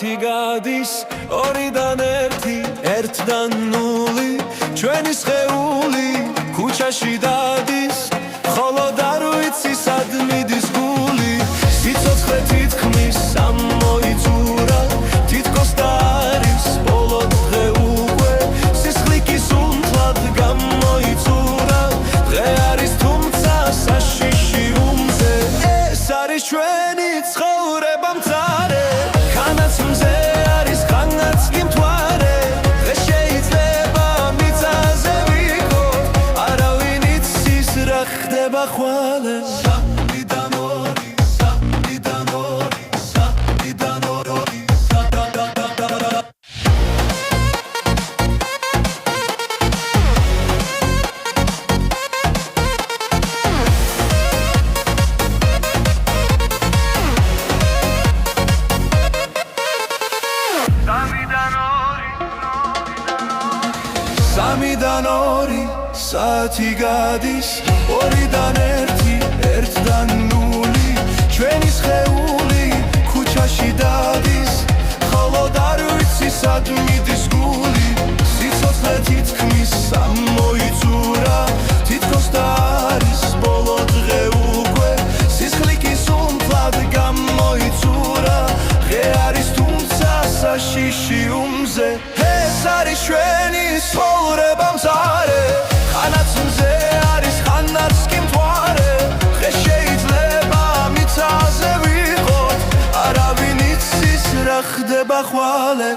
საათი გადის ორიდან ერთი, ერთიდან ნული, ჩვენი სხეული ქუჩაში დადის, ხოლო არ ვიცი სად მიდის გული. სიცოცხლე თითქმის ამოიწურა, თითქოს და არის ბოლო დღე უკვე, სისხლიკი სუნთლად გამოიწურა, დღე არის თუმცა საშიში უმზე. ეს არის ჩვენი ცხოვრება მწარე, ხანაც მზე არის, ხანაც კი მთვარე, დღეს შეიძლება მიწაზე ვიყო, არავინ იცის რა ხდება ხვალე. სამიდან ორი საათი გადის, ორიდან ერთი, ერთიდან ნული, ჩვენი სხეული ქუჩაში დადის, ხოლო არ ვიცი სად მიდის გული. სიცოცხლე თითქმის ამოიწურა, თითქოს და არის ბოლო დღე უკვე, სისხლიკი სუნთლად გამოიწურა, დღე არის თუმცა საშიში უმზე. ეს არის ჩვენი ცხოვრება მწარე, ხანაც მზე არის, ხანაც კი მთვარე, დღეს შეიძლება მიწაზე ვიყოთ, არავინ იცის რა ხდება ხვალე.